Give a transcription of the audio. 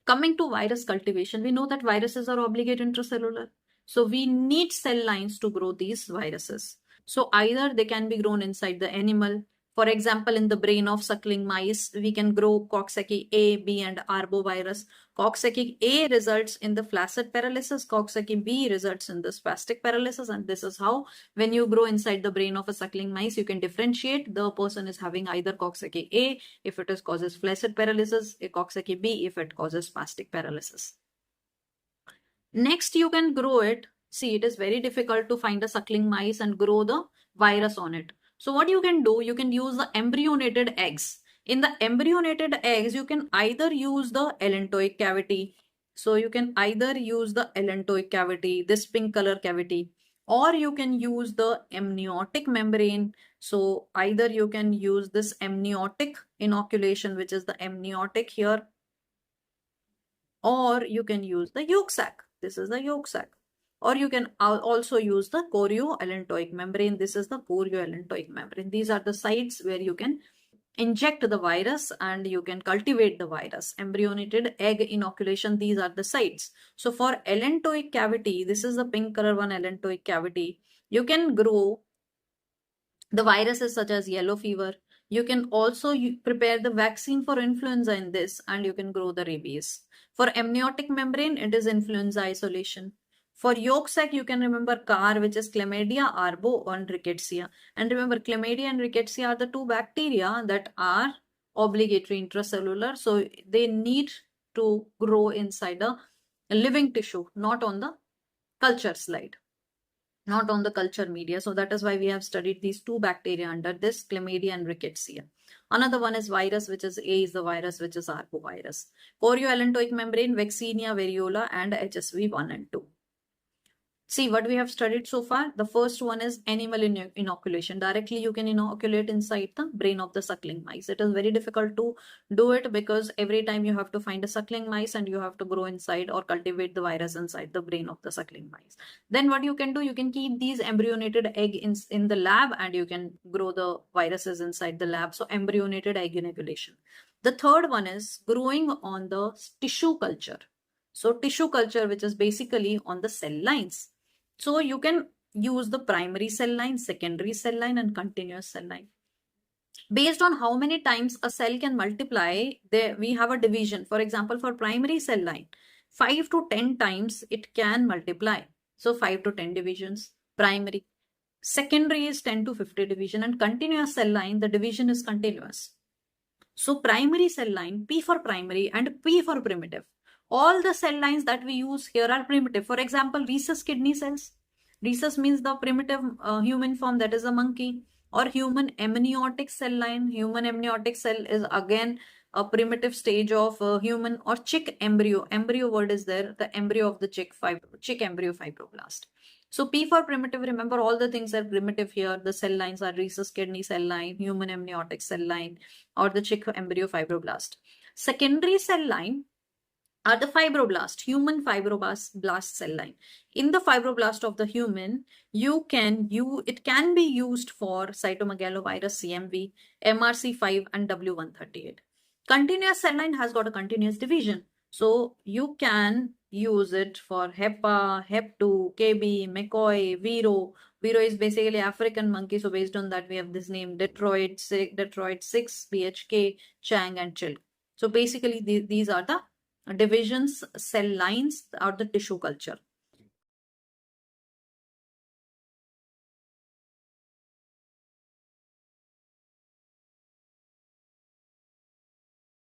Coming to virus cultivation, we know that viruses are obligate intracellular. So we need cell lines to grow these viruses. So either they can be grown inside the animal. For example, in the brain of suckling mice, we can grow Coxsackie A, B, and arbovirus. Coxsackie A results in the flaccid paralysis, Coxsackie B results in the spastic paralysis, and this is how, when you grow inside the brain of a suckling mice, you can differentiate the person is having either Coxsackie A if it is causes flaccid paralysis, a Coxsackie B if it causes spastic paralysis. Next, you can grow it. See, it is very difficult to find a suckling mice and grow the virus on it. So what you can do, you can use the embryonated eggs. In the embryonated eggs, you can either use the allantoic cavity. So you can either use the allantoic cavity, this pink color cavity, or you can use the amniotic membrane. So either you can use this amniotic inoculation, which is the amniotic here, or you can use the yolk sac. This is the yolk sac. Or you can also use the chorioallantoic membrane. This is the chorioallantoic membrane. These are the sites where you can inject the virus and you can cultivate the virus. Embryonated egg inoculation, these are the sites. So for allantoic cavity, this is the pink color one, allantoic cavity. You can grow the viruses such as yellow fever. You can also prepare the vaccine for influenza in this, and you can grow the rabies. For amniotic membrane, it is influenza isolation. For yolk sac, you can remember CAR, which is chlamydia, arbo, and rickettsia. And remember, chlamydia and rickettsia are the two bacteria that are obligatory intracellular. So they need to grow inside a living tissue, not on the culture slide, not on the culture media. So that is why we have studied these two bacteria under this, chlamydia and rickettsia. Another one is virus, which is A is the virus, which is arbovirus. Chorioallantoic membrane, vaccinia, variola, and HSV 1 and 2. See what we have studied so far. The first one is animal inoculation. Directly you can inoculate inside the brain of the suckling mice. It is very difficult to do it because every time you have to find a suckling mice and you have to grow inside or cultivate the virus inside the brain of the suckling mice. Then what you can do, you can keep these embryonated egg in the lab and you can grow the viruses inside the lab. So embryonated egg inoculation. The third one is growing on the tissue culture. So tissue culture, which is basically on the cell lines. So you can use the primary cell line, secondary cell line, and continuous cell line. Based on how many times a cell can multiply, we have a division. For example, for primary cell line, 5 to 10 times it can multiply. So 5 to 10 divisions, primary. Secondary is 10 to 50 division, and continuous cell line, the division is continuous. So primary cell line, P for primary and P for primitive. All the cell lines that we use here are primitive. For example, rhesus kidney cells. Rhesus means the primitive human form, that is a monkey. Or human amniotic cell line. Human amniotic cell is again a primitive stage of human, or chick embryo. Embryo word is there, the embryo of the chick embryo fibroblast. So P for primitive, remember all the things are primitive here. The cell lines are rhesus kidney cell line, human amniotic cell line, or the chick embryo fibroblast. Secondary cell line are the fibroblast, human fibroblast cell line. In the fibroblast of the human, it can be used for cytomegalovirus, CMV, MRC5, and W138. Continuous cell line has got a continuous division. So you can use it for HEPA, HEP2, KB, McCoy, Vero. Vero is basically African monkey. So based on that, we have this name, Detroit 6, BHK, Chang, and Chill. So basically, these are the divisions, cell lines, or the tissue culture.